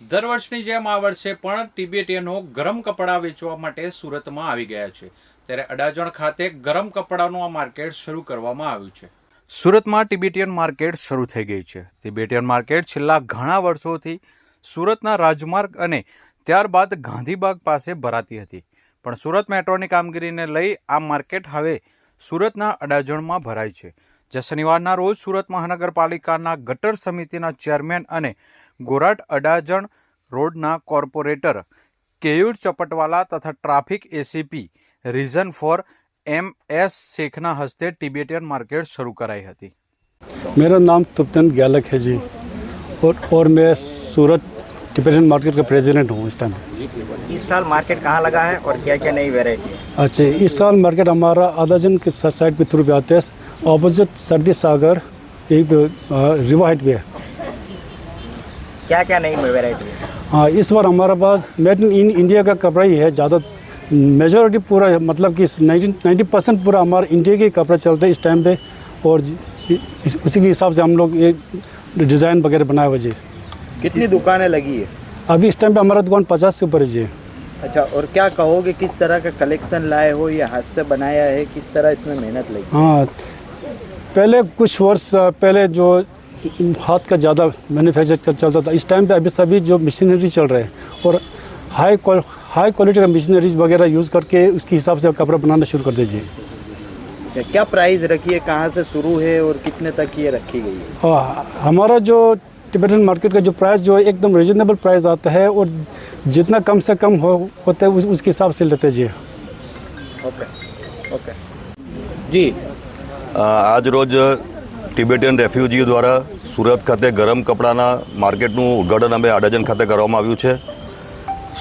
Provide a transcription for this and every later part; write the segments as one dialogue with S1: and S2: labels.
S1: દર વર્ષની જેમ આ વર્ષે પણ તિબેટીયનો ગરમ કપડાં વેચવા માટે સુરતમાં આવી ગયા છે। ત્યારે અડાજણ ખાતે ગરમ કપડાનું આ માર્કેટ શરૂ કરવામાં આવ્યું છે। સુરતમાં તિબેટીયન માર્કેટ શરૂ થઈ ગઈ છે। તિબેટીયન માર્કેટ છેલ્લા ઘણા વર્ષોથી સુરતના રાજમાર્ગ અને ત્યારબાદ ગાંધીબાગ પાસે ભરાતી હતી, પણ સુરત મેટ્રોની કામગીરીને લઈ આ માર્કેટ હવે સુરતના અડાજણમાં ભરાય છે। જે શનિવારના રોજ સુરત મહાનગરપાલિકાના ગટર સમિતિના ચેરમેન અને ગોરાટ અડાજણ રોડના કોર્પોરેટર કેયુર ચપટવાલા તથા traffic ACP reason four MS શેખના હસ્તે તિબેટીયન मार्केट शुरू कराई थी।
S2: मेरा नाम तुप्तन ग्यालक है जी, और मैं सूरत टिबेटियन मार्केट का प्रेसिडेंट हूँ इस टाइम।
S3: इस साल मार्केट कहाँ लगा है और क्या क्या नई वैरायटी है?
S2: अच्छा, इस साल मार्केट हमारा आदाजन के साइड पे थ्रू पे आते हैं, ऑपोजिट सर्दी सागर एक रिवर हाइट पे है।
S3: क्या क्या नई वैरायटी है?
S2: हाँ, इस बार हमारे पास मेड इन इंडिया का कपड़ा ही है ज़्यादा, मेजॉरिटी पूरा मतलब कि 90% पूरा हमारा इंडिया के कपड़ा चलते हैं इस टाइम पे, और उसी के हिसाब से हम लोग एक डिज़ाइन वगैरह बनाए हुए जी।
S4: कितनी दुकानें लगी है
S2: अभी इस टाइम पे हमारा दुकान 50 से ऊपर है जी।
S4: अच्छा, और क्या कहोगे, किस तरह का कलेक्शन लाए हो या हाथ से बनाया है, किस तरह इसमें मेहनत लगी?
S2: हाँ, पहले कुछ वर्ष पहले जो हाथ का ज़्यादा मैन्युफैक्चर चलता था, इस टाइम पे अभी सभी जो मशीनरी चल रहे हैं और हाई क्वालिटी का मशीनरीज वगैरह यूज़ करके उसके हिसाब से कपड़ा बनाना शुरू कर दीजिए।
S4: अच्छा, क्या प्राइस रखी है, कहाँ से शुरू है और कितने तक ये रखी गई है?
S2: हाँ, हमारा जो टिबेटियन मार्केट का जो प्राइस जो एकदम रीजनेबल प्राइस आता है, और जितना कम से कम होता है उसके हिसाब से लेते जी।
S4: ओके ओके जी।
S5: આજ રોજ ટિબેટિયન રેફ્યુજીઓ દ્વારા સુરત ખાતે ગરમ કપડાના માર્કેટનું ઉદ્ઘાટન અમે અડાજણ ખાતે કરવામાં આવ્યું છે।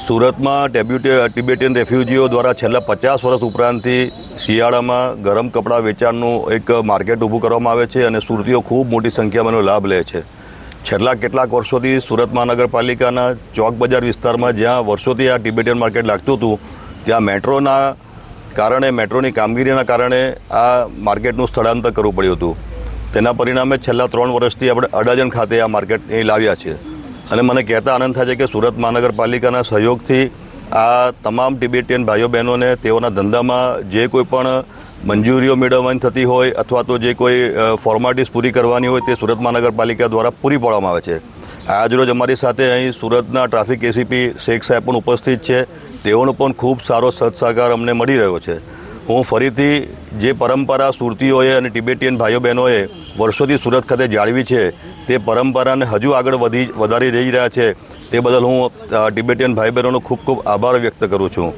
S5: સુરતમાં ટિબેટિયન રેફ્યુજીઓ દ્વારા છેલ્લા 50 વર્ષ ઉપરાંતથી શિયાળામાં ગરમ કપડાં વેચાણનું એક માર્કેટ ઊભું કરવામાં આવે છે અને સુરતીઓ ખૂબ મોટી સંખ્યામાં એનો લાભ લે છે। છેલ્લા કેટલાક વર્ષોથી સુરત મહાનગરપાલિકાના ચોક બજાર વિસ્તારમાં જ્યાં વર્ષોથી આ ટિબેટિયન માર્કેટ લાગતું હતું, ત્યાં મેટ્રોના કારણે, મેટ્રોની કામગીરીના કારણે આ માર્કેટનું સ્થળાંતર કરવું પડ્યું હતું। તેના પરિણામે છેલ્લા 3 વર્ષથી આપણે અડાજણ ખાતે આ માર્કેટ અહીં લાવ્યા છે અને મને કહેતા આનંદ થાય છે કે સુરત મહાનગરપાલિકાના સહયોગથી આ તમામ ટિબેટિયન ભાઈઓ બહેનોને તેઓના ધંધામાં જે કોઈ પણ મંજૂરીઓ મેળવવાની થતી હોય અથવા તો જે કોઈ ફોર્માલિટીઝ પૂરી કરવાની હોય તે સુરત મહાનગરપાલિકા દ્વારા પૂરી પાડવામાં આવે છે। આજરોજ અમારી સાથે અહીં સુરતના ટ્રાફિક એસીપી શેખ સાહેબ પણ ઉપસ્થિત છે, તેઓનો પણ ખૂબ સારો સહકાર અમને મળી રહ્યો છે। હું ફરીથી જે પરંપરા સુરતીઓએ અને ટિબેટિયન ભાઈઓ બહેનોએ વર્ષોથી સુરત ખાતે જાળવી છે તે પરંપરાને હજુ આગળ વધારી રહી રહ્યા છે, તે બદલ હું ટિબેટિયન ભાઈ બહેનોનો ખૂબ ખૂબ આભાર વ્યક્ત કરું છું।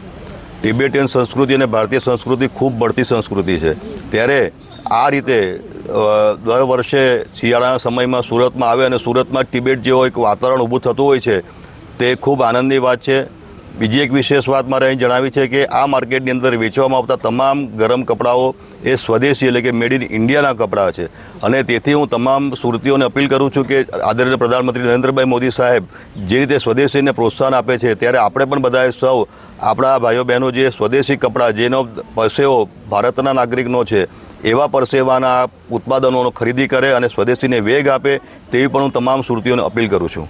S5: ટિબેટિયન સંસ્કૃતિ અને ભારતીય સંસ્કૃતિ ખૂબ બઢતી સંસ્કૃતિ છે, ત્યારે આ રીતે દર વર્ષે શિયાળાના સમયમાં સુરતમાં આવે અને સુરતમાં ટિબેટ જેવો એક વાતાવરણ ઊભું થતું હોય છે, તે ખૂબ આનંદની વાત છે। બીજી એક વિશેષ વાત મારે અહીં જણાવી છે કે આ માર્કેટની અંદર વેચવામાં આવતા તમામ ગરમ કપડાઓ એ સ્વદેશી એટલે કે મેડ ઇન ઇન્ડિયાના કપડાં છે અને તેથી હું તમામ સુરતીઓને અપીલ કરું છું કે આદરણીય પ્રધાનમંત્રી નરેન્દ્રભાઈ મોદી સાહેબ જે રીતે સ્વદેશીને પ્રોત્સાહન આપે છે, ત્યારે આપણે પણ બધાએ સૌ આપણા ભાઈઓ બહેનો જે સ્વદેશી કપડાં જેનો પરસેવો ભારતના નાગરિકનો છે એવા પરસેવાના ઉત્પાદનોનો ખરીદી કરે અને સ્વદેશીને વેગ આપે તેવી પણ હું તમામ સુરતીઓને અપીલ કરું છું।